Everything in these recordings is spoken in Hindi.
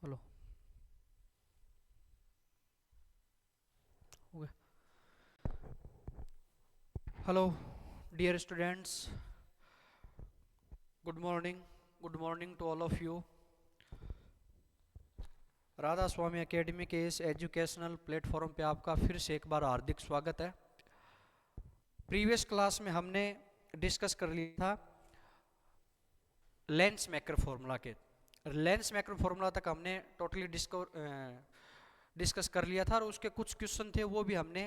हेलो। हो गया। Hello dear students, good morning to all of you. Radha Swami Academy के इस एजुकेशनल प्लेटफॉर्म पे आपका फिर से एक बार हार्दिक स्वागत है। प्रीवियस क्लास में हमने डिस्कस कर लिया था लेंस मैकर फॉर्मूला के। लेंस मैकर फॉर्मूला तक हमने टोटली डिस्कस कर लिया था और उसके कुछ क्वेश्चन थे वो भी हमने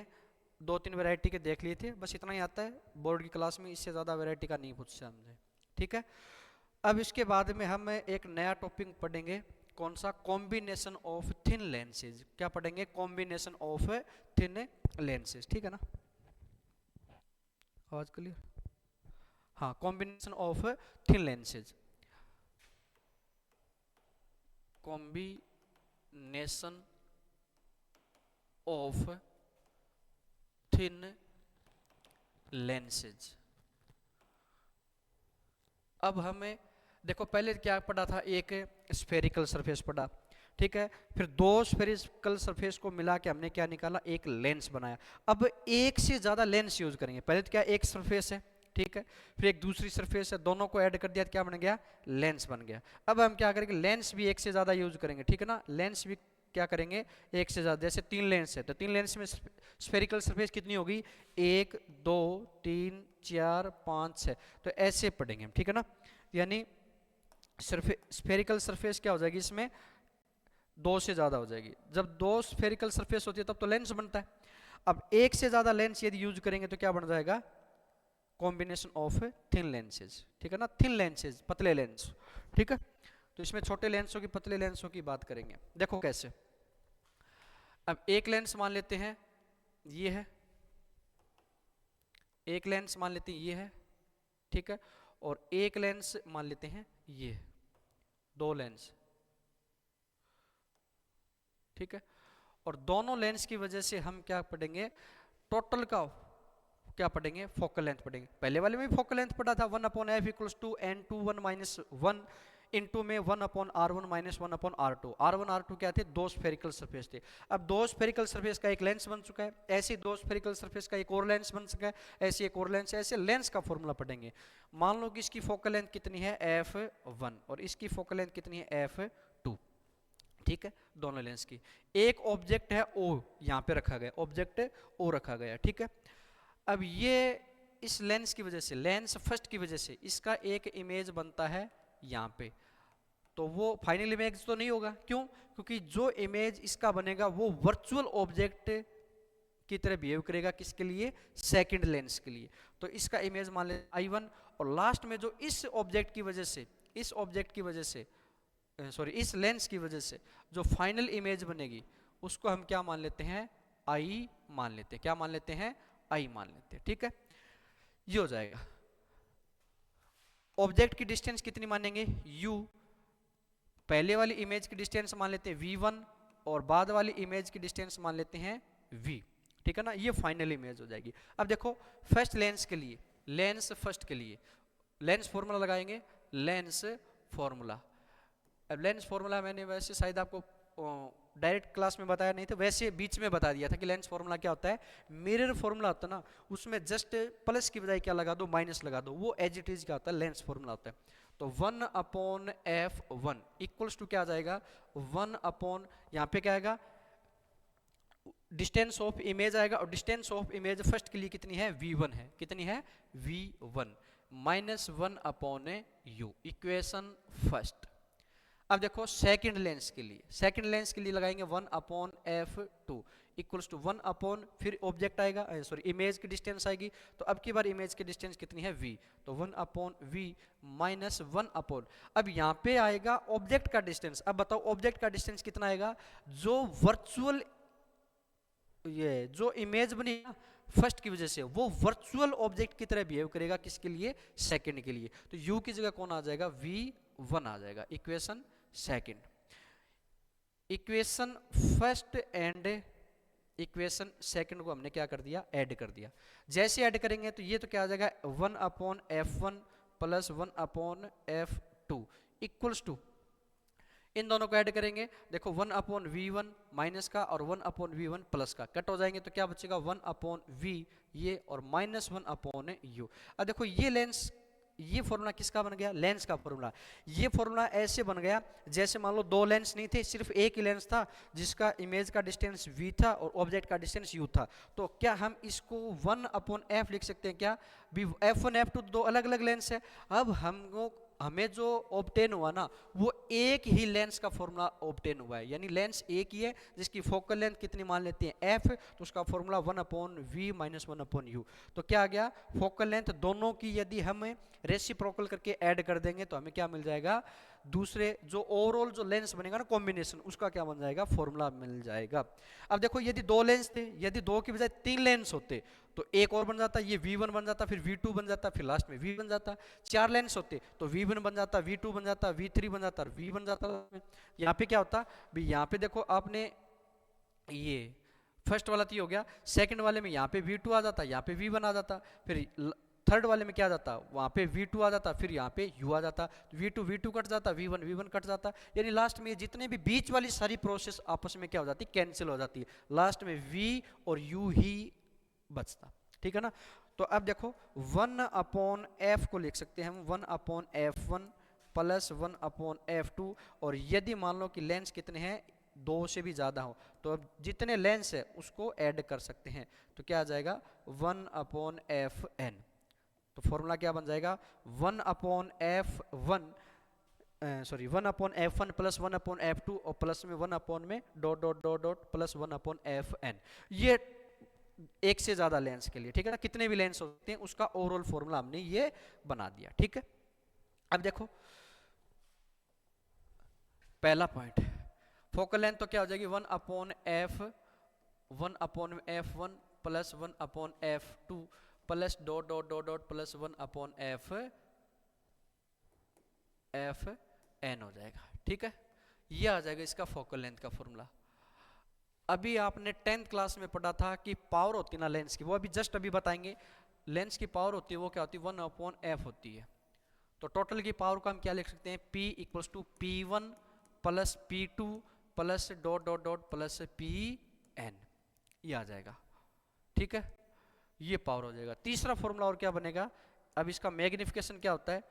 दो तीन वैरायटी के देख लिए थे। बस इतना ही आता है बोर्ड की क्लास में, इससे ज़्यादा वैरायटी का नहीं पूछते हमसे। ठीक है। अब इसके बाद में हम एक नया टॉपिक पढ़ेंगे। कौन सा? Combination of thin lenses. क्या पढ़ेंगे? Combination of thin lenses. ठीक है ना? आवाज क्लियर? हाँ, combination of thin lenses. Combination of thin lenses. अब हमें देखो, पहले क्या पढ़ा था? एक स्फेरिकल सरफेस पढ़ा, ठीक है। फिर दो स्फेरिकल सरफेस को मिला के हमने क्या निकाला? एक लेंस बनाया। अब एक से ज्यादा लेंस यूज करेंगे। पहले तो क्या एक सरफेस है, ठीक है, फिर एक दूसरी सरफेस है, दोनों को ऐड कर दिया तो क्या बन गया? लेंस बन गया। अब हम क्या करेंगे? लेंस भी एक से ज्यादा यूज करेंगे, ठीक है ना। लेंस भी क्या करेंगे? एक से ज्यादा। जैसे तीन लेंस है तो तीन लेंस में स्फेरिकल सरफेस कितनी होगी? एक, दो, तीन, चार, पाँच, छः। तो ऐसे पढ़ेंगे हम, ठीक है ना। यानी स्फेरिकल सरफेस क्या हो जाएगी? इसमें दो से ज्यादा हो जाएगी। जब दो स्फेरिकल सरफेस होती है तब तो लेंस बनता है। अब एक से ज्यादा लेंस यदि यूज करेंगे तो क्या बन जाएगा? कॉम्बिनेशन ऑफ थिन लेंसेज, ठीक है ना। थिन लेंसेज, पतले लेंस, ठीक है। तो इसमें छोटे लेंसों की, पतले लेंसों की बात करेंगे। देखो कैसे। अब एक लेंस मान लेते हैं ये है, एक लेंस मान लेते हैं ये है, ठीक है। और एक लेंस मान लेते हैं ये, दो लेंस, ठीक है। और दोनों लेंस की वजह से हम क्या पढ़ेंगे? टोटल का क्या पढ़ेंगे? फोकल लेंथ पढ़ेंगे। पहले वाले में भी फोकल लेंथ पढ़ा था, 1/f=n2 1 इंटू में 1/r1 - 1/r2। R1 R2 क्या थे? दो स्फेरिकल सरफेस थे। अब दो स्फेरिकल सरफेस का एक लेंस बन चुका है, ऐसे दो स्फेरिकल सरफेस का एक और लेंस बन चुका है, ऐसे एक और लेंस है। ऐसे लेंस का फॉर्मूला पढ़ेंगे। मान लो कि इसकी फोकल लेंथ कितनी है? f1 और इसकी फोकल लेंथ कितनी है? f2, ठीक है। दोनों लेंस की। एक ऑब्जेक्ट है O यहाँ पे रखा गया, ऑब्जेक्ट O रखा गया, ठीक है। अब ये इस लेंस की वजह से, लेंस फर्स्ट की वजह से इसका एक इमेज बनता है यहाँ पे। तो वो फाइनल इमेज तो नहीं होगा। क्यों? क्योंकि जो इमेज इसका बनेगा वो वर्चुअल ऑब्जेक्ट की तरह बिहेव करेगा। किसके लिए? सेकंड लेंस के लिए। तो इसका इमेज मान ले I1। और लास्ट में जो इस ऑब्जेक्ट की वजह से, इस ऑब्जेक्ट की वजह से, सॉरी, इस लेंस की वजह से जो फाइनल इमेज बनेगी उसको हम क्या मान लेते हैं? आई मान लेते हैं। क्या मान लेते हैं? आई मान लेते हैं, ठीक है। ये हो जाएगा। ऑब्जेक्ट की डिस्टेंस कितनी मानेंगे? u। पहले वाली इमेज की डिस्टेंस मान लेते हैं v1 और बाद वाली इमेज की डिस्टेंस मान लेते हैं v, ठीक है ना। ये फाइनल इमेज हो जाएगी। अब देखो, फर्स्ट लेंस के लिए, लेंस फर्स्ट के लिए लेंस फॉर्मूला लगाएंगे। लेंस फॉर्मूला, अब लेंस फॉर्मूला मैंने वैसे शायद आपको डायरेक्ट क्लास में बताया नहीं था, वैसे बीच में बता दिया था कि लेंस फॉर्मूला क्या होता है। मिरर फॉर्मूला होता है ना, उसमें जस्ट प्लस की बजाय क्या लगा दो? माइनस लगा दो। वो एज इट इज क्या होता है? लेंस फॉर्मूला होता है। तो 1/f1 इक्वल्स टू क्या आ जाएगा? 1 यहाँ पे क्या आएगा? डिस्टेंस ऑफ इमेज आएगा। और डिस्टेंस ऑफ इमेज फर्स्ट के लिए कितनी है? v1 है। कितनी है? v1 -1/u, equation first. अब देखो सेकंड लेंस के लिए, सेकंड लेंस के लिए लगाएंगे 1/f2 इक्वल्स टू 1 फिर ऑब्जेक्ट आएगा, सॉरी इमेज की डिस्टेंस आएगी। तो अब की बार इमेज की डिस्टेंस कितनी है? v। तो 1/v -1 अब यहाँ पे आएगा ऑब्जेक्ट का डिस्टेंस। अब बताओ ऑब्जेक्ट का डिस्टेंस कितना आएगा? जो वर्चुअल, ये जो इमेज बनी ना फर्स्ट की वजह से, वो वर्चुअल ऑब्जेक्ट की तरह बिहेव करेगा। किसके लिए? सेकंड के लिए। तो u की जगह कौन आ जाएगा? v1 आ जाएगा, equation second. Equation first and equation second को हमने क्या कर दिया? ऐड कर दिया। जैसे ऐड करेंगे तो ये तो क्या आ जाएगा? 1/f1 + 1/f2 इक्वल्स टू इन दोनों को ऐड करेंगे, देखो 1/v1 माइनस का और 1/v1 प्लस का कट हो जाएंगे, तो क्या बचेगा 1/v ये और -1/u। अब देखो ये लेंस, ये फॉर्मूला किसका बन गया, लेंस का फॉर्मूला। ये फॉर्मूला ऐसे बन गया जैसे मान लो दो लेंस नहीं थे, सिर्फ एक ही लेंस था जिसका इमेज का डिस्टेंस v था और ऑब्जेक्ट का डिस्टेंस u था। तो क्या हम इसको 1/f लिख सकते हैं क्या, भी f1 f2 दो अलग अलग लेंस है। अब हमको हमें जो ऑब्टेन हुआ ना वो एक ही लेंस का फॉर्मूला ऑब्टेन हुआ है, यानी लेंस एक ही है जिसकी फोकल लेंथ कितनी मान लेते हैं f, तो उसका फॉर्मूला 1/v माइनस 1/u। तो क्या आ गया, फोकल लेंथ दोनों की यदि हम रेसिप्रोकल करके ऐड कर देंगे तो हमें क्या मिल जाएगा, दूसरे जो ओवरऑल जो लेंस बनेगा ना कॉम्बिनेशन, उसका क्या बन जाएगा, फॉर्मूला मिल जाएगा। अब देखो यदि दो लेंस थे, यदि दो की बजाय तीन लेंस होते तो एक और बन जाता, ये v1 बन जाता, फिर v2 बन जाता, फिर लास्ट में v बन जाता। चार लेंस होते तो v1 बन जाता, v2 बन जाता, v3 बन जाता और v बन जाता। यहाँ पे क्या होता भी, यहाँ पे देखो आपने ये फर्स्ट वाला तो ये हो गया, सेकंड वाले में यहाँ पे v2 आ जाता, यहाँ पे v1 आ जाता, फिर थर्ड वाले में क्या आ जाता, वहाँ पे v2 आ जाता, फिर यहाँ पे u आ जाता, v2 कट जाता, v1 कट जाता, यानी लास्ट में जितने भी बीच वाली सारी प्रोसेस आपस में क्या हो जाती, कैंसिल हो जाती है, लास्ट में v और u ही बचता। ठीक है ना। तो अब देखो 1/f को लिख सकते हैं हम 1/f1 प्लस 1/f2, और यदि मान लो कि लेंस कितने हैं, दो से भी ज्यादा हो, तो अब जितने लेंस है उसको ऐड कर सकते हैं, तो क्या आ जाएगा 1/fn। तो फॉर्मूला क्या बन जाएगा 1/f1 sorry 1/f1 plus 1/f2 और प्लस में 1 में dot dot dot dot plus 1/fn। ये एक से ज्यादा लेंस के लिए, ठीक है ना, कितने भी लेंस होते हैं उसका ओवरऑल फॉर्मूला हमने ये बना दिया। ठीक है, अब देखो पहला पॉइंट, फोकल लेंथ तो क्या हो जाएगी 1/f1 plus 1/f2 plus dot dot dot dot plus 1/fn हो जाएगा। ठीक है, ये आ जाएगा इसका फोकल लेंथ का फॉर्मूला। अभी आपने 10th क्लास में पढ़ा था कि पावर होती है ना लेंस की, वो अभी जस्ट अभी बताएंगे। लेंस की पावर होती है वो क्या होती है 1/f होती है। तो टोटल की पावर को हम क्या लिख सकते हैं, P equals to P1 plus P2 plus dot dot dot plus Pn, ये आ जाएगा। ठीक है, ये पावर हो जाएगा। तीसरा फॉर्मूला और क्या बनेगा, अब इसका मैग्निफिकेशन क्या होता है,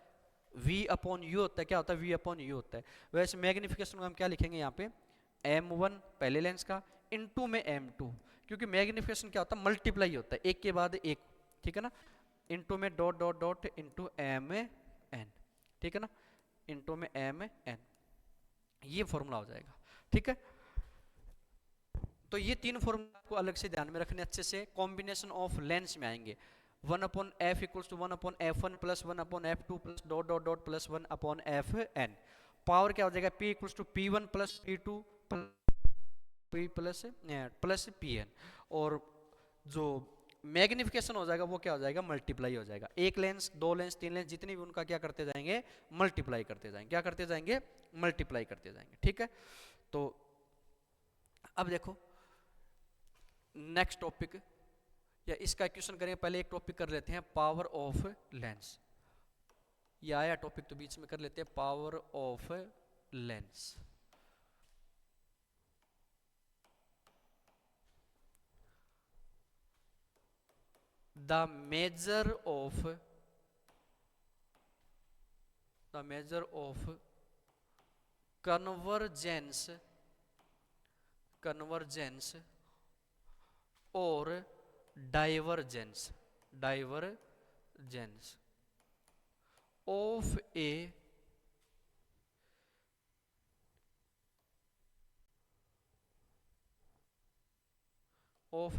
V/U होता है, क्या होता है V/U होता है। वैसे मैग्निफिकेशन को हम क्या लिखेंगे यहाँ पे M1 पहले लेंस का इनटू में M2, क्योंकि मैग्निफिकेशन क्या होता है मल्टीप्लाई होता है एक के बाद एक, ठीक है ना, इनटू में dot dot dot into Mn, ठीक है ना, इनटू में Mn, ये फॉर्मूला हो जाएगा। ठीक है, तो ये तीन फॉर्मूला को अलग से ध्यान में रखने, अच्छे से कॉम्बिनेशन ऑफ लेंस में आएंगे। 1/f equals to 1/f1 plus 1/f2 plus dot dot dot plus 1/fn। Power क्या हो जाएगा P equals to P1 plus P2 plus Pn, और जो मैग्निफिकेशन हो जाएगा वो क्या हो जाएगा मल्टीप्लाई हो जाएगा। एक लेंस, दो लेंस, तीन लेंस, जितने भी उनका क्या करते जाएंगे मल्टीप्लाई करते जाएंगे, क्या करते जाएंगे मल्टीप्लाई करते जाएंगे। ठीक है, तो अब देखो नेक्स्ट टॉपिक, या इसका क्वेश्चन करेंगे, पहले एक टॉपिक कर लेते हैं पावर ऑफ लेंस। ये आया टॉपिक तो बीच में कर लेते हैं power of lens. The measure of convergence or divergence of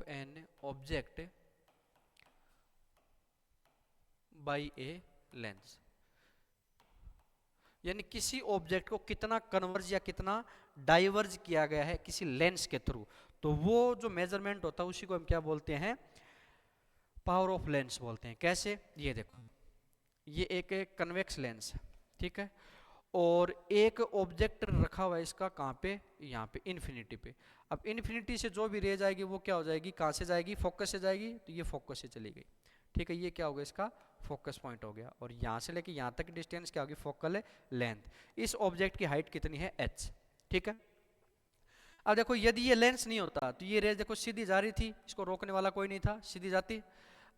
an object by a lens, यानी किसी ऑब्जेक्ट को कितना कन्वर्ज या कितना डाइवर्ज किया गया है किसी लेंस के थ्रू, तो वो जो मेजरमेंट होता है उसी को हम क्या बोलते हैं पावर ऑफ लेंस बोलते हैं। कैसे, ये देखो, ये एक कन्वेक्स लेंस है, ठीक है, और एक ऑब्जेक्ट रखा हुआ है इसका कहाँ पे, यहाँ पे इन्फिनिटी पे। अब इन्फिनिटी से जो भी रे जाएगी वो क्या हो जाएगी, कहाँ से जाएगी, फोकस से जाएगी, तो ये फोकस से चली गई। ठीक है, ये क्या होगा इसका फोकस पॉइंट हो गया, और यहाँ से लेके यहाँ तक डिस्टेंस क्या होगी, फोकल लेंथ। इस ऑब्जेक्ट की हाइट कितनी है, h। ठीक है, अब देखो यदि ये लेंस नहीं होता तो ये रेज देखो सीधी जा रही थी, इसको रोकने वाला कोई नहीं था, सीधी जाती।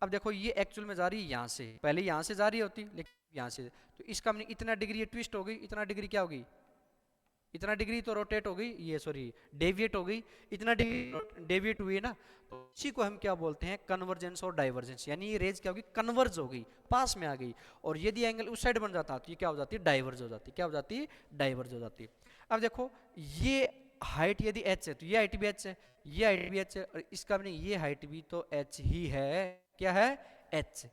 अब देखो ये एक्चुअल में जा रही है यहाँ से, पहले यहाँ से जा रही होती लेकिन यहाँ से, तो इसका इतना डिग्री ये ट्विस्ट हो गई, इतना डिग्री क्या होगी, इतना डिग्री तो रोटेट हो गई, ये सॉरी डेविएट हो गई, इतना डिग्री डेविएट हुई है ना, तो इसी को हम क्या बोलते हैं, कन्वर्जेंस और डाइवर्जेंस। यानी ये रेज क्या होगी, कन्वर्ज हो गई, पास में आ गई, और यदि एंगल उस साइड बन जाता तो ये क्या हो जाती है, डाइवर्ज हो जाती, क्या हो जाती है, डाइवर्ज हो जाती। अब देखो ये हाइट यदि h है तो ये हाइट भी h है, ये हाइट भी h है, और इसका भी नहीं, ये हाइट भी तो h ही है, क्या है, h।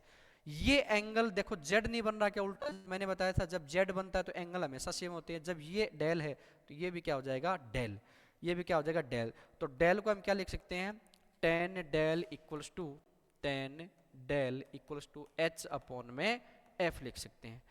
ये एंगल देखो z नहीं बन रहा क्या, उल्टा मैंने बताया था जब z बनता है तो एंगल हमेशा सेम होते हैं, जब ये डेल है तो ये भी क्या हो जाएगा, डेल, ये भी क्या हो जाएगा, डेल। तो डेल को हम क्या लिख सकते हैं, tan del equals to tan del equals to h upon में f लिख सकते हैं।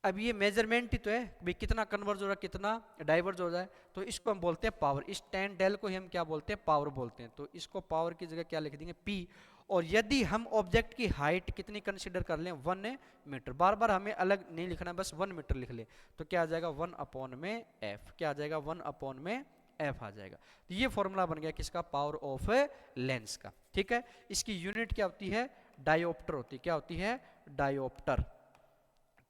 अब ये मेजरमेंट ही तो है भाई, कितना कन्वर्ज हो रहा है, कितना डाइवर्ज हो रहा है, तो इसको हम बोलते हैं पावर। इस tan डेल को ही हम क्या बोलते हैं, पावर बोलते हैं, तो इसको पावर की जगह क्या लिख देंगे, p। और यदि हम ऑब्जेक्ट की हाइट कितनी कंसीडर कर लें, 1 मीटर, बार बार हमें अलग नहीं लिखना, बस 1 मीटर लिख ले, तो क्या आ जाएगा 1 अपॉन में f, क्या आ जाएगा 1 अपॉन में f आ जाएगा। तो ये फॉर्मूला बन गया किसका, पावर ऑफ लेंस का। ठीक है, इसकी यूनिट क्या होती है, डायोप्टर होती है, क्या होती है, डायोप्टर।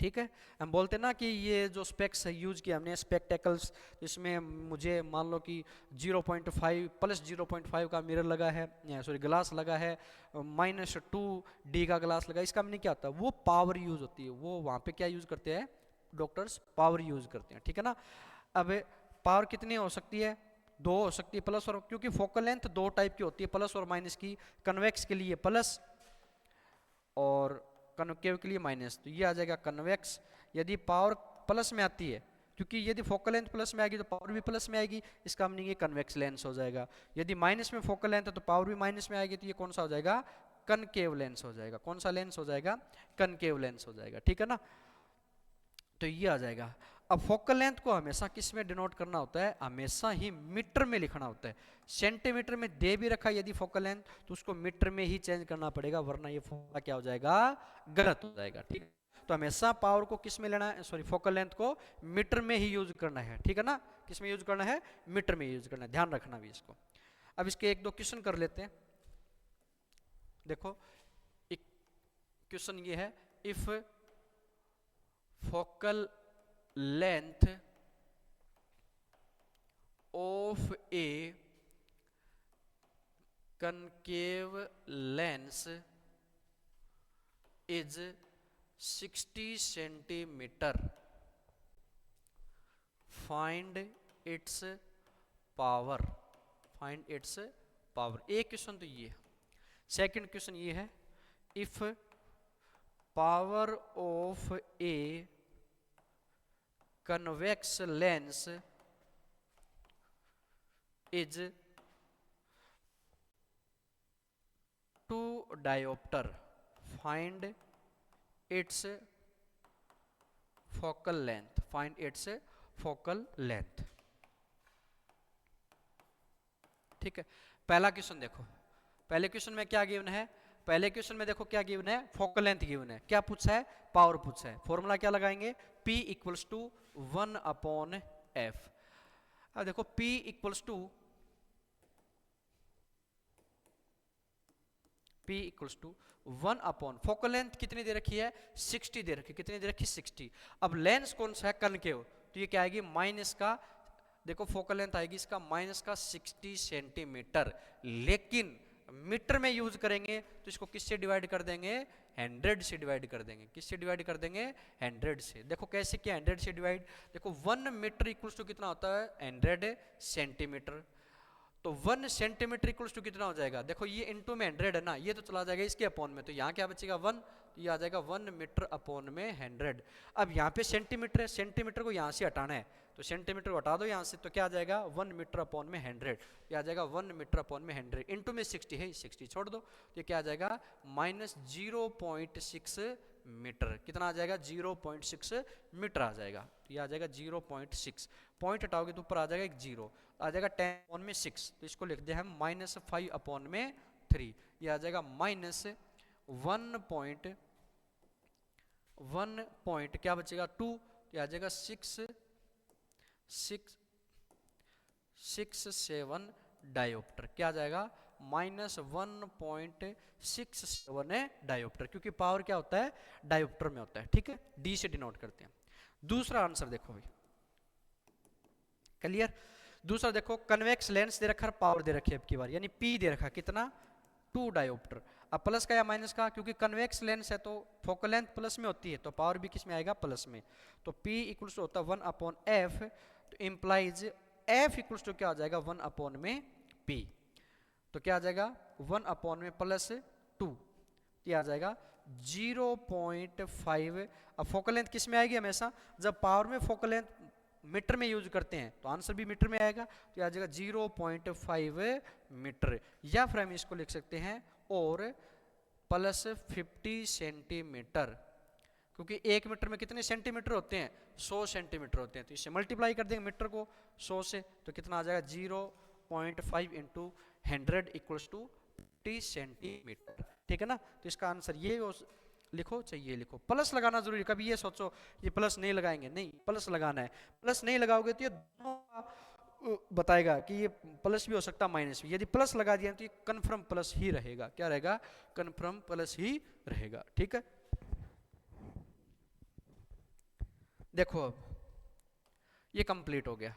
ठीक है, हम बोलते हैं ना कि ये जो स्पेक्स यूज किया हमने, स्पेक्टेकल्स, इसमें मुझे मान लो कि 0.5 प्लस 0.5 का मिरर लगा है, सॉरी ग्लास लगा है, -2D का ग्लास लगा है, इसका हमने क्या होता है, वो पावर यूज होती है, वो वहाँ पे क्या यूज करते हैं डॉक्टर्स, पावर यूज करते हैं। ठीक है ना, अब पावर कितनी हो सकती है, 2 हो सकती है, प्लस और, क्योंकि फोकल लेंथ 2 टाइप की होती है, प्लस और माइनस की, कन्वेक्स के लिए प्लस और कनकेव के लिए माइनस, तो ये आ जाएगा कन्वेक्स। यदि पावर प्लस में आती है, क्योंकि यदि फोकल लेंथ प्लस में आएगी तो पावर भी प्लस में आएगी, इसका मीनिंग ये कन्वेक्स लेंस हो जाएगा। यदि माइनस में फोकल लेंथ है तो पावर भी माइनस में आएगी, तो ये कौन सा हो जाएगा, कनकेव लेंस हो जाएगा। कौन सा लेंस हो जाएगा, कनकेव लेंस हो जाएगा। ठीक है ना, तो ये आ जाएगा। अब फोकल लेंथ को हमेशा किस में डिनोट करना होता है, हमेशा ही मीटर में लिखना होता है। सेंटीमीटर में दे भी रखा यदि फोकल लेंथ, तो उसको मीटर में ही चेंज करना पड़ेगा, वरना ये फॉर्मूला क्या हो जाएगा, गलत हो जाएगा। ठीक, तो हमेशा पावर को किस में लेना है, सॉरी फोकल लेंथ को मीटर में ही यूज करना है। ठीक है ना, किस में यूज करना है, मीटर में यूज करना है, ध्यान रखना भी इसको। अब इसके 1-2 क्वेश्चन कर लेते हैं। देखो एक क्वेश्चन ये है, if focal length of a concave lens is 60 centimeter, find its power, find its power। एक क्वेश्चन तो ये है। सेकंड क्वेश्चन ये है, if power of A convex lens is 2 diopter, find its focal length, find its focal length। ठीक है, पहला क्वेश्चन देखो, पहले क्वेश्चन में क्या गिवन है, पहले क्वेश्चन में देखो क्या गिवन है, फोकल लेंथ गिवन है, क्या पूछा है, पावर पूछा है। फॉर्मूला क्या लगाएंगे, P equals to 1 upon F। अब देखो P equals to P equals to 1 upon, focal length कितनी दे रखी है, 60 दे रखी है, कितनी दे रखी है, 60। अब लेंस कौन सा है, कनकेव, तो ये क्या आएगी माइनस का, देखो फोकल लेंथ आएगी इसका माइनस का 60 सेंटीमीटर, लेकिन मीटर में यूज करेंगे तो इसको किससे डिवाइड कर देंगे, 100 से डिवाइड कर देंगे। किससे डिवाइड कर देंगे, 100 से। देखो कैसे किया 100 से डिवाइड, देखो 1 मीटर इक्वल्स टू कितना होता है, 100 सेंटीमीटर, तो 1 सेंटीमीटर इक्वल्स टू कितना हो जाएगा, देखो ये इनटू में 100 है ना, ये तो चला जाएगा इसके अपॉन में, तो यहाँ क्या बचेगा 1, तो ये आ जाएगा 1 मीटर अपॉन में 100। अब यहाँ पे सेंटीमीटर है, सेंटीमीटर को यहाँ से हटाना है, तो सेंटीमीटर को हटा दो यहाँ से, तो क्या आ जाएगा 1 मीटर अपॉन में 100, ये आ जाएगा 1 मीटर अपॉन में 100, इनटू में 60 है, 60 छोड़ दो, तो ये क्या आ जाएगा -0.6 मीटर। कितना आ जाएगा, 0.6 मीटर आ जाएगा, तो ये आ जाएगा 0.6, पॉइंट हटाओगे तो ऊपर आ जाएगा एक 0, आ जाएगा 10 अपॉन में 6, तो इसको लिख दे हम -5 अपॉन में 3, ये आ जाएगा -1.6 1 पॉइंट क्या बचेगा 2, क्या आ जाएगा 667 डायोप्टर, क्या आ जाएगा -1.67 है डायोप्टर, क्योंकि पावर क्या होता है डायोप्टर में होता है, ठीक है, डी से डिनोट करते हैं। दूसरा आंसर देखो भाई, क्लियर। दूसरा देखो, कन्वेक्स लेंस दे रखा है, पावर दे रखी है अब की बार, यानी पी दे रखा कितना 2 डायोप्टर। अब प्लस का या माइनस का, क्योंकि कन्वेक्स लेंस है तो फोकल लेंथ प्लस में होती है, तो पावर भी किस में आएगा प्लस में, तो P इक्वल्स टू होता है 1/f, तो इम्प्लाइज F इक्वल्स टू क्या हो जाएगा 1 में P, तो क्या आ जाएगा 1 में +2, क्या आ जाएगा 0.5। अब फोकल लेंथ किस में आएगी हमेशा, जब पावर में फोकल लेंथ मीटर में यूज करते हैं तो आंसर भी मीटर में आएगा, तो आ जाएगा 0.5 मीटर, या फिर हम इसको लिख सकते हैं और +50 सेंटीमीटर, क्योंकि 1 मीटर में कितने सेंटीमीटर होते हैं 100 सेंटीमीटर होते हैं, तो इससे मल्टीप्लाई कर देंगे मीटर को 100 से, तो कितना आ जाएगा 0.5 इंटू 100 इक्वल्स टू 50 सेंटीमीटर, ठीक है ना। तो इसका आंसर ये लिखो, चाहिए लिखो, प्लस लगाना जरूरी, कभी ये सोचो ये प्लस नहीं लगाएंगे, नहीं प्लस लगाना है, प्लस नहीं लगाओगे तो ये दोनों बताएगा कि ये प्लस भी हो सकता है माइनस भी, यदि प्लस लगा दिया तो ये कन्फर्म प्लस ही रहेगा, क्या रहेगा कन्फर्म प्लस ही रहेगा, ठीक है। देखो अब ये कंप्लीट हो गया,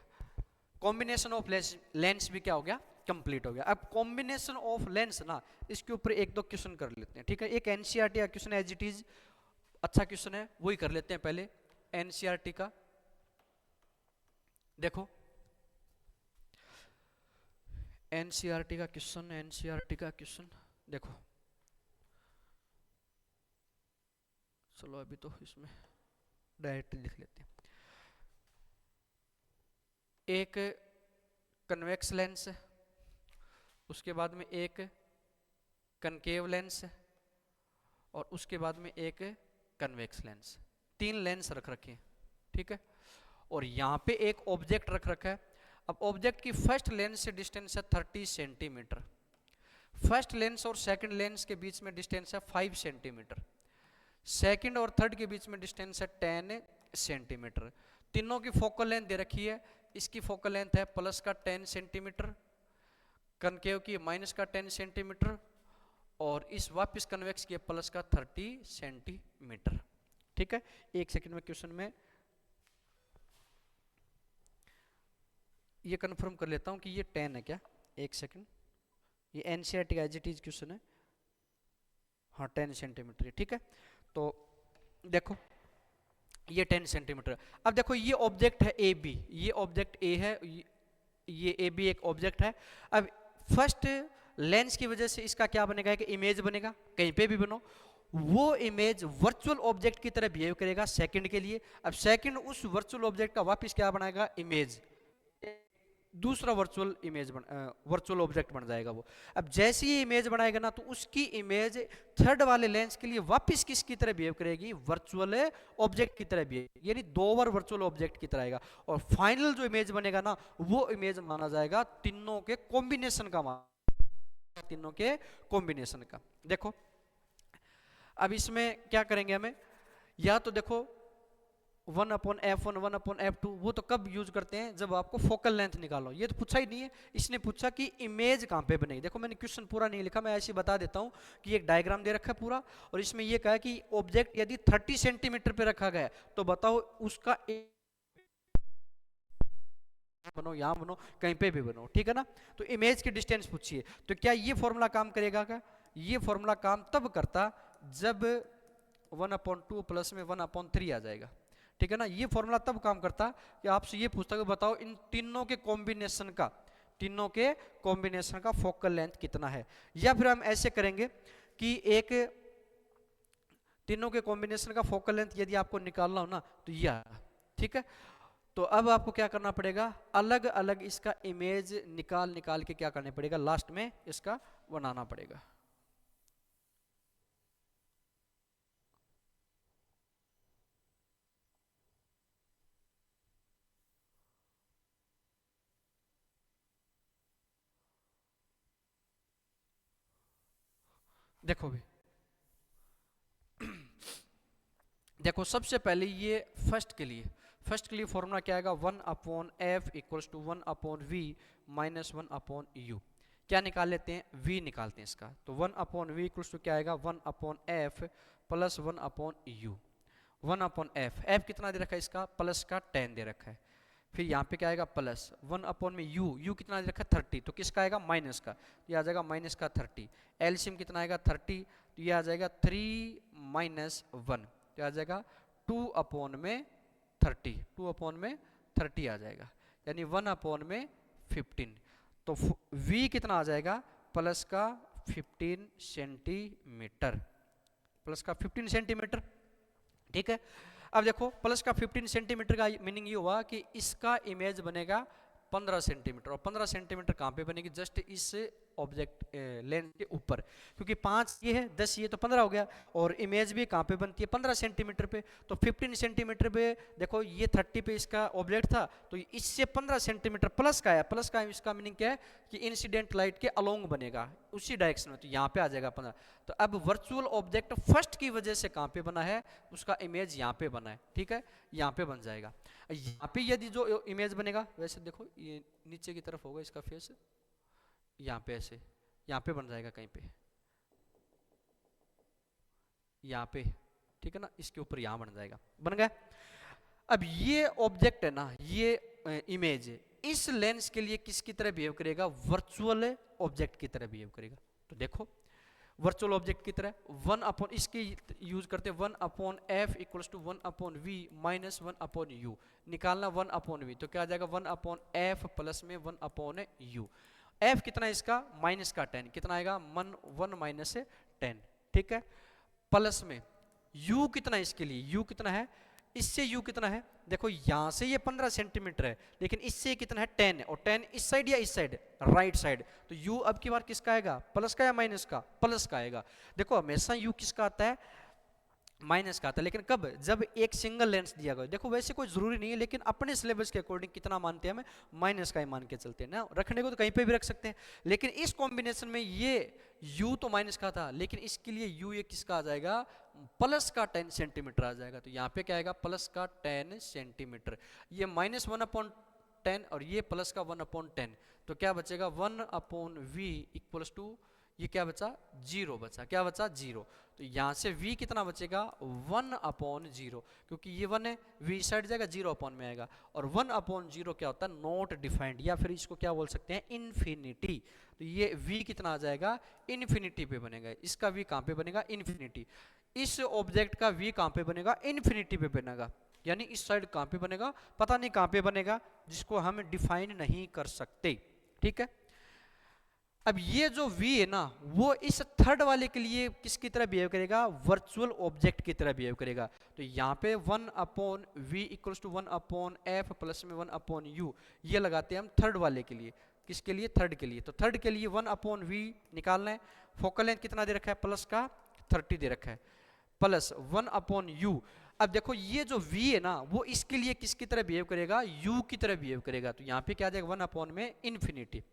कॉम्बिनेशन ऑफ लेंस भी क्या हो गया कंप्लीट हो गया। अब कॉम्बिनेशन ऑफ लेंस ना, इसके ऊपर एक दो क्वेश्चन कर लेते हैं, ठीक है। एक एनसीईआरटी का क्वेश्चन एज इट इज अच्छा क्वेश्चन है, वही कर लेते हैं पहले एनसीईआरटी का। देखो एनसीईआरटी का क्वेश्चन, एनसीईआरटी का क्वेश्चन देखो, चलो अभी तो इसमें डायरेक्ट लिख लेते हैं। एक कन्वेक्स लेंस है, उसके बाद में एक कनकेव लेंस है, और उसके बाद में एक कन्वेक्स लेंस, 3 लेंस रख रखे हैं, ठीक है। और यहाँ पे एक ऑब्जेक्ट रख रखा है। अब ऑब्जेक्ट की फर्स्ट लेंस से डिस्टेंस है 30 सेंटीमीटर, फर्स्ट लेंस और सेकंड लेंस के बीच में डिस्टेंस है 5 सेंटीमीटर, सेकंड और थर्ड के बीच में डिस्टेंस है 10 सेंटीमीटर। तीनों की फोकल लेंथ दे रखी है, इसकी फोकल लेंथ है प्लस का 10 सेंटीमीटर, कनकेव की माइनस का 10 सेंटीमीटर, और इस वापस कन्वेक्स की प्लस का 30 सेंटीमीटर, ठीक है। एक सेकंड में क्वेश्चन में ये कंफर्म कर लेता हूं कि ये 10 है क्या, एक सेकंड, ये एनसीईआरटी का एज इट इज क्वेश्चन है, हाँ 10 सेंटीमीटर, ठीक है। तो देखो ये 10 सेंटीमीटर। अब देखो ये ऑब्जेक्ट है ए बी, ये ऑब्जेक्ट ए है, ये ए बी एक ऑब्जेक्ट है। अब फर्स्ट लेंस की वजह से इसका क्या बनेगा कि इमेज बनेगा, कहीं पे भी बनो वो इमेज वर्चुअल ऑब्जेक्ट की तरह बिहेव करेगा सेकंड के लिए। अब सेकंड उस वर्चुअल ऑब्जेक्ट का वापस क्या बनाएगा इमेज, दूसरा वर्चुअल इमेज वर्चुअल ऑब्जेक्ट बन जाएगा वो। अब जैसे ही इमेज बनाएगा ना, तो उसकी इमेज थर्ड वाले लेंस के लिए वापस किसकी तरह बिहेव करेगी, वर्चुअल ऑब्जेक्ट की तरह बिहेव, यानी 2 बार वर्चुअल ऑब्जेक्ट की तरह आएगा। और फाइनल जो इमेज बनेगा ना, वो इमेज माना जाएगा तीनों के कॉम्बिनेशन का, तीनों के कॉम्बिनेशन का। देखो अब इसमें क्या करेंगे हमें, या तो देखो 1/f1 1/f2, वो तो कब यूज करते हैं जब आपको फोकल लेंथ निकालो, ये तो पूछा ही नहीं है। इसने पूछा कि इमेज कहां पे बनेगी। देखो मैंने क्वेश्चन पूरा नहीं लिखा, मैं ऐसे बता देता हूं कि एक डायग्राम दे रखा है पूरा, और इसमें ये कहा कि ऑब्जेक्ट यदि 30 सेंटीमीटर पे रखा गया तो बताओ उसका बनो, यहां बनो, कहीं पे भी बनो, ठीक है ना। तो इमेज की डिस्टेंस पूछिए, तो क्या ये फॉर्मूला काम करेगा क्या, ये फॉर्मूला काम तब करता जब 1/2 प्लस में 1/3 आ जाएगा, ठीक है ना। ये फॉर्मूला तब काम करता कि आपसे ये पूछता कि बताओ इन तीनों के कॉम्बिनेशन का, तीनों के कॉम्बिनेशन का फोकल लेंथ कितना है। या फिर हम ऐसे करेंगे कि एक तीनों के कॉम्बिनेशन का फोकल लेंथ यदि आपको निकालना हो ना, तो यह, ठीक है। तो अब आपको क्या करना पड़ेगा, अलग अलग इसका इमेज निकाल निकाल के क्या करना पड़ेगा, लास्ट में इसका बनाना पड़ेगा। देखो भी देखो सबसे पहले ये फर्स्ट के लिए फॉर्मूला क्या आएगा, 1/f equals to 1/v minus 1/u। क्या निकाल लेते हैं, v निकालते हैं इसका। तो 1/v इक्वल्स टू क्या आएगा, 1/f plus 1/u। 1/f, f कितना दे रखा है इसका, प्लस का 10 दे रखा है। फिर यहाँ पे क्या आएगा प्लस 1 में u कितना दे रखा है 30, तो किसका आएगा माइनस का, ये आ जाएगा माइनस का 30। एलसीएम कितना आएगा 30, तो ये आ जाएगा 3 माइनस 1, तो आ जाएगा 2/30, 2/30 आ जाएगा, यानी 1/15। तो v कितना आ जाएगा, प्लस का 15 सेंटीमीटर, प्लस का 15 सेंटीमीटर। ठीक है, अब देखो प्लस का 15 सेंटीमीटर का मीनिंग ये हुआ कि इसका इमेज बनेगा 15 सेंटीमीटर, और 15 सेंटीमीटर कहाँ पे बनेगी, जस्ट इस ऑब्जेक्ट लेंस के ऊपर, क्योंकि 5 ये है 10 ये, तो 15 हो गया। और इमेज भी कहाँ पे बनती है, 15 सेंटीमीटर पे। तो 15 सेंटीमीटर पे देखो ये 30 पे इसका ऑब्जेक्ट था, तो इससे 15 सेंटीमीटर प्लस का है, प्लस का इसका मीनिंग क्या है कि इंसिडेंट लाइट के अलोंग बनेगा, उसी डायरेक्शन में, तो यहाँ पे आ जाएगा 15। तो अब वर्चुअल ऑब्जेक्ट फर्स्ट की वजह से कहाँ पे बना है, उसका इमेज यहाँ पे बना है। ठीक है, यहाँ पे बन जाएगा। यहाँ पे यदि जो इमेज बनेगा, वैसे देखो ये नीचे की तरफ होगा इसका फेस, यहाँ पे ऐसे, यहाँ पे बन जाएगा कहीं पे, यहाँ पे, ठीक है ना, इसके ऊपर यहाँ बन जाएगा, बन गया। अब ये ऑब्जेक्ट है ना, ये इमेज इस लेंस के लिए किसकी तरह बिहेव करेगा, वर्चुअल ऑब्जेक्ट की तरह बिहेव करेगा। तो देखो वर्चुअल ऑब्जेक्ट की तरह 1 इसकी यूज करते 1/f equals to 1/v minus 1/u। निकालना 1/v, तो क्या आ जाएगा 1/f प्लस में 1/u। f कितना है इसका, माइनस का 10, कितना आएगा 1 माइनस 10। ठीक है, प्लस में u कितना है इसके लिए, u कितना है, इससे u कितना है, देखो यहां से ये 15 सेंटीमीटर है, लेकिन इससे कितना है 10 है, और 10 इस साइड या इस साइड, राइट साइड। तो u अब की बार किसका आएगा, प्लस का या माइनस का, प्लस का आएगा। देखो हमेशा u किसका आता है, माइनस का आता है, लेकिन कब, जब एक सिंगल लेंस दिया गया। देखो वैसे कोई जरूरी नहीं है, लेकिन अपने सिलेबस के अकॉर्डिंग कितना मानते हैं, हमें माइनस का ही मान के चलते हैं ना, रखने को तो कहीं पे भी रख सकते हैं, लेकिन इस कॉम्बिनेशन में ये u तो माइनस का था, लेकिन इसके लिए u ये किसका आ जाएगा, प्लस का 10 सेंटीमीटर आ जाएगा। तो यहाँ पे क्या आएगा, प्लस का 10 सेंटीमीटर, ये माइनस 1/10 और ये प्लस का 1/10, तो क्या बचेगा 1/v इक्वल्स टू, ये क्या बचा, 0 बचा, क्या बचा 0। तो यहाँ से v कितना बचेगा 1/0, क्योंकि ये 1 है, v साइड जाएगा 0 में आएगा, और 1/0 क्या होता है, नॉट डिफाइंड, या फिर इसको क्या बोल सकते हैं, इन्फिनिटी। तो ये v कितना आ जाएगा, इन्फिनिटी पे बनेगा, इसका v कहाँ पे बनेगा, इन्फिनिटी। इस ऑब्जेक्ट का v कहाँ पे बनेगा, इन्फिनिटी पे बनेगा, यानी इस साइड कहाँ पे बनेगा, पता नहीं कहाँ पे बनेगा, जिसको हम डिफाइन नहीं कर सकते। ठीक है, अब ये जो v है ना, वो इस थर्ड वाले के लिए किसकी तरह बिहेव करेगा, वर्चुअल ऑब्जेक्ट की तरह बिहेव करेगा। तो यहाँ पे 1/v equals to 1/f plus में 1/u, ये लगाते हैं हम थर्ड वाले के लिए, किसके लिए, थर्ड के लिए। तो थर्ड के लिए 1/v निकालना है, फोकल लेंथ कितना दे रखा है, प्लस का 30 दे रखा है, प्लस 1/u। अब देखो ये जो v है ना, वो इसके लिए किसकी तरह बिहेव करेगा, u की तरह बिहेव करेगा। तो यहाँ पे क्या आ जाएगा 1/ में इन्फिनिटी,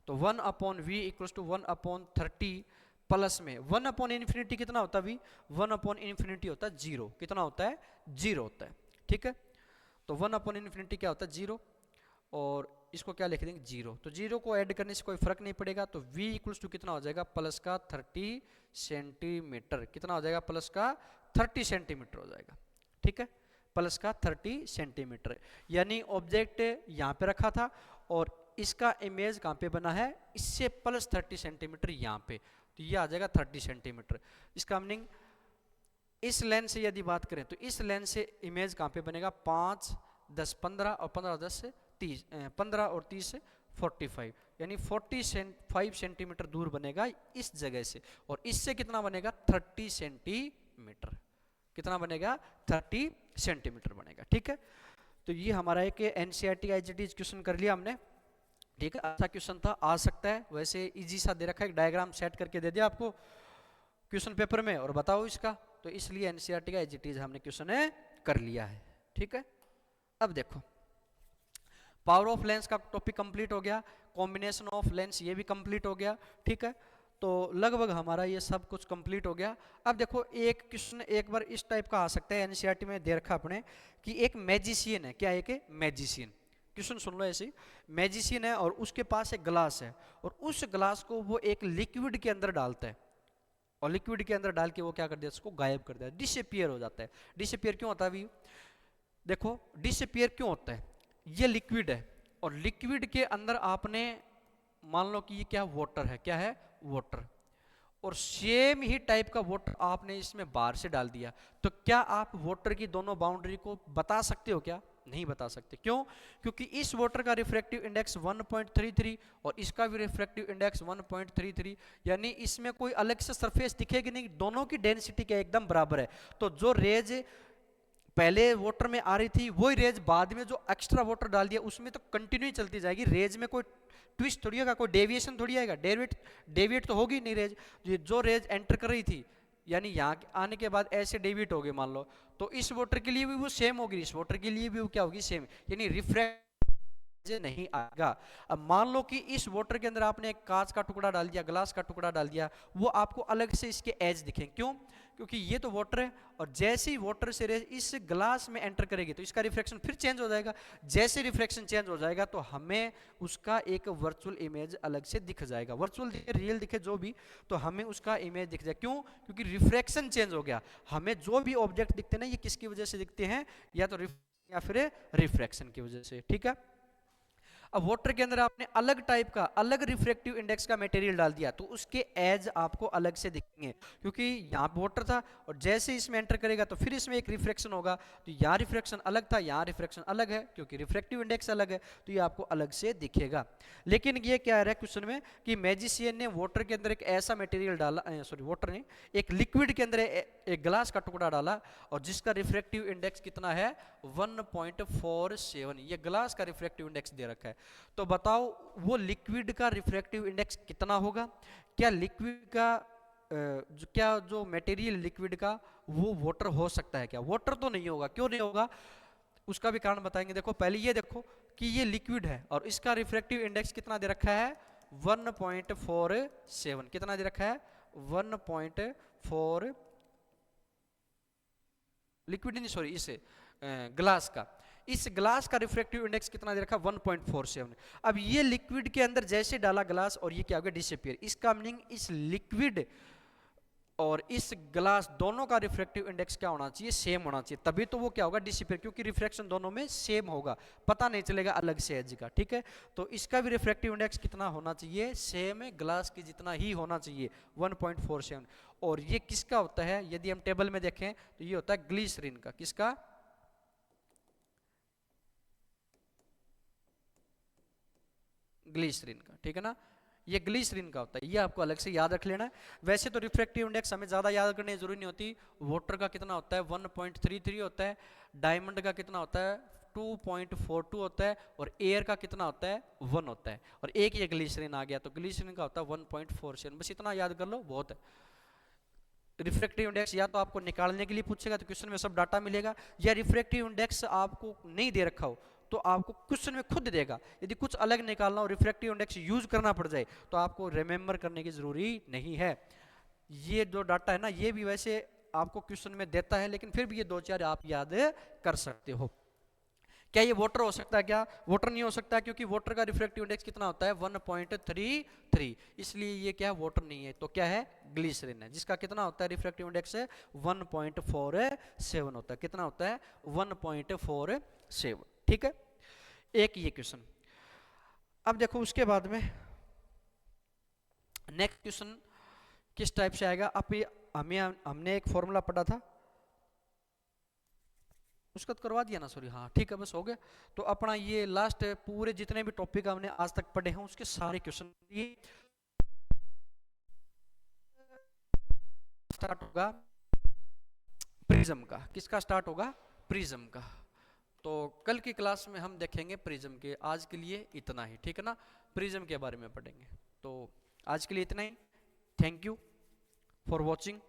तो 1/v इक्वल्स टू 1/30 प्लस में 1/इन्फिनिटी कितना होता है, 1/इन्फिनिटी होता है 0, कितना होता है 0 होता है। ठीक है, तो 1/इन्फिनिटी क्या होता है 0, और इसको क्या लिख देंगे 0, तो 0 को ऐड करने से कोई फर्क नहीं पड़ेगा। तो v इक्वल्स टू कितना हो जाएगा, प्लस का 30 सेंटीमीटर, कितना हो जाएगा, प्लस का 30 सेंटीमीटर हो जाएगा। ठीक है, प्लस का 30 सेंटीमीटर, यानी ऑब्जेक्ट यहाँ पे रखा था और इसका इमेज कहाँ पे बना है, इससे प्लस 30 सेंटीमीटर यहाँ पे, तो ये आ जाएगा 30 सेंटीमीटर। इसका मीनिंग इस लेंस से यदि बात करें तो इस लेंस से इमेज कहाँ पे बनेगा, 5, 10, 15 और 15, 10 से 30, 15 और 30 से 45, यानी 45 सेंटीमीटर दूर बनेगा इस जगह से, और इससे कितना बनेगा 30 सेंटीमीटर, कितना बनेगा 30 सेंटीमीटर बनेगा। ठीक है, तो ये हमारा एक एनसीईआरटी एचडीज क्वेश्चन कर लिया हमने। ठीक है, अच्छा क्वेश्चन था, आ सकता है, वैसे इजी सा दे रखा है, एक डायग्राम सेट करके दे दिया आपको क्वेश्चन पेपर में और बताओ इसका, तो इसलिए एनसीईआरटी का एचडीज हमने क्वेश्चन कर लिया है। ठीक है, अब देखो पावर ऑफ लेंस का टॉपिक कंप्लीट हो गया, कॉम्बिनेशन ऑफ लेंस ये भी कंप्लीट हो गया। ठीक है, तो लगभग हमारा ये सब कुछ कंप्लीट हो गया। अब देखो एक क्वेश्चन एक बार इस टाइप का आ सकता है, एनसीईआरटी में दे रखा अपने कि एक मैजिशियन है, क्या है कि मैजिशियन, क्वेश्चन सुन लो ऐसे, मैजिशियन है और उसके पास एक ग्लास है और उस ग्लास को वो एक लिक्विड के अंदर डालता है और लिक्विड के अंदर डाल के वो क्या कर दिया, उसको गायब कर दिया, डिसअपीयर हो जाता है। डिसअपीयर क्यों होता है अभी देखो, डिसअपीयर क्यों होता है, ये लिक्विड है और लिक्विड के अंदर आपने मान लो कि ये क्या वाटर है, क्या है वाटर, और सेम ही टाइप का वाटर आपने इसमें बाहर से डाल दिया, तो क्या आप वाटर की दोनों बाउंड्री को बता सकते हो क्या, नहीं बता सकते। क्यों, क्योंकि इस वाटर का रिफ्रैक्टिव इंडेक्स 1.33 और इसका भी रिफ्रैक्टिव इंडेक्स 1.33, यानी इसमें कोई अलग से सरफेस दिखेगी नहीं, दोनों की डेंसिटी क्या एकदम बराबर है। तो जो रेज पहले वाटर में आ रही थी वही रेज बाद में जो एक्स्ट्रा वाटर डाल दिया उसमें तो कंटिन्यू चलती जाएगी, रेज में कोई ट्विस्ट थोड़ी होगा, कोई डेविएशन थोड़ी आएगा, डेविएट तो होगी नहीं रेज, जो रेज एंटर कर रही थी यानी यहाँ आने के बाद ऐसे डेविएट हो गए मान लो, तो इस वाटर के लिए भी वो सेम होगी, इस वाटर के लिए भी वो क्या होगी, सेम, यानी रिफ्रैक्ट नहीं आएगा। अब मान लो कि इस वाटर के अंदर आपने एक कांच का टुकड़ा डाल दिया, ग्लास का टुकड़ा डाल दिया, वो आपको अलग से इसके एज दिखेंगे, क्यों, क्योंकि ये तो वाटर है और जैसे ही वाटर से रेज इस ग्लास में एंटर करेगी तो इसका रिफ्लेक्शन फिर चेंज हो जाएगा, जैसे रिफ्लेक्शन चेंज हो जाएगा तो हमें उसका एक वर्चुअल इमेज अलग से दिख जाएगा, वर्चुअल दिखे रियल दिखे जो भी, तो हमें उसका इमेज दिख जाए, क्यों, क्योंकि रिफ्लेक्शन चेंज हो गया। हमें जो भी ऑब्जेक्ट दिखते हैं ना ये किसकी वजह से दिखते हैं, या तो या फिर रिफ्रैक्शन की वजह से, ठीक है। अब वाटर के अंदर आपने अलग टाइप का अलग रिफ्रैक्टिव इंडेक्स का मटेरियल डाल दिया तो उसके एज आपको अलग से दिखेंगे, क्योंकि यहाँ पे वाटर था और जैसे इसमें एंटर करेगा तो फिर इसमें एक रिफ्रैक्शन होगा, तो यहाँ रिफ्रैक्शन अलग था, यहाँ रिफ्रैक्शन अलग है, क्योंकि रिफ्रैक्टिव इंडेक्स अलग है तो ये आपको अलग से दिखेगा। लेकिन ये क्या है क्वेश्चन में कि मैजिशियन ने वाटर के अंदर एक ऐसा मटेरियल डाला, सॉरी वाटर ने एक लिक्विड के अंदर एक ग्लास का टुकड़ा डाला और जिसका रिफ्रैक्टिव इंडेक्स कितना है 1.47, ये ग्लास का रिफ्रैक्टिव इंडेक्स दे रखा है। तो बताओ वो लिक्विड का रिफ्रैक्टिव इंडेक्स कितना होगा, क्या लिक्विड का क्या जो मटेरियल लिक्विड का वो वाटर हो सकता है क्या, वाटर तो नहीं होगा, क्यों नहीं होगा उसका भी कारण बताएंगे। देखो पहले ये देखो कि ये लिक्विड है और इसका रिफ्रैक्टिव इंडेक्स कितना दे रखा है 1.47, कितना दे रखा है 1.4, लिक्विड नहीं सॉरी इसे ग्लास का, इस ग्लास का रिफ्रैक्टिव इंडेक्स कितना दे रखा 1.47। अब ये लिक्विड के अंदर जैसे डाला ग्लास और ये क्या हो गया डिसअपीयर, इसका मीनिंग इस लिक्विड और इस ग्लास दोनों का रिफ्रैक्टिव इंडेक्स क्या होना चाहिए, सेम होना चाहिए, तभी तो वो क्या होगा डिसअपीयर, क्योंकि रिफ्रैक्शन दोनों में सेम होगा, पता नहीं चलेगा अलग से एज का, ठीक है। तो इसका भी रिफ्रैक्टिव इंडेक्स कितना होना चाहिए, सेम है ग्लास की जितना ही होना चाहिए 1.47। और ये किसका होता है, यदि हम टेबल में देखें तो ये होता है ग्लिसरीन का, किसका, ग्लिसरीन का, ठीक है ना, ये ग्लिसरीन का होता है, ये आपको अलग से याद रख लेना है। वैसे तो रिफ्रैक्टिव इंडेक्स हमें ज़्यादा याद करने की जरूरत नहीं होती, वाटर का कितना होता है 1.33 होता है, डायमंड का कितना होता है 2.42 होता है और एयर का कितना होता है 1 होता है, और एक ये ग्लिसरीन आ गया तो ग्लिसरीन का होता है 1.47, बस इतना याद कर लो बहुत है। रिफ्रैक्टिव इंडेक्स या तो आपको निकालने के लिए पूछेगा तो क्वेश्चन में सब डाटा मिलेगा, या रिफ्रैक्टिव इंडेक्स आपको नहीं दे रखा हो तो आपको क्वेश्चन में खुद देगा, यदि कुछ अलग निकालना हो रिफ्रैक्टिव इंडेक्स यूज करना पड़ जाए तो आपको रिमेंबर करने की जरूरी नहीं है। ये जो डाटा है ना ये भी वैसे आपको क्वेश्चन में देता है, लेकिन फिर भी ये दो चार आप याद कर सकते हो। क्या ये वाटर हो सकता है, क्या वाटर नहीं हो सकता, क्योंकि वाटर का रिफ्रैक्टिव इंडेक्स कितना होता है 1.33, इसलिए ये क्या है वाटर नहीं है, तो क्या है ग्लिसरीन है, जिसका कितना होता है रिफ्रैक्टिव इंडेक्स 1.47 होता है, कितना होता है 1.47, ठीक है। एक ये क्वेश्चन। अब देखो उसके बाद में नेक्स्ट क्वेश्चन किस टाइप से आएगा, अब हमने एक फॉर्मूला पढ़ा था उसका तो करवा दिया ना, सॉरी हाँ ठीक है बस हो गया। तो अपना ये लास्ट पूरे जितने भी टॉपिक हमने आज तक पढ़े हैं उसके सारे क्वेश्चन ये स्टार्ट होगा प्रिज्म का, किसका स्टार्ट होगा प्रिज्म का। तो कल की क्लास में हम देखेंगे प्रिज्म के, आज के लिए इतना ही, ठीक है ना, प्रिज्म के बारे में पढ़ेंगे। तो आज के लिए इतना ही, थैंक यू फॉर वॉचिंग।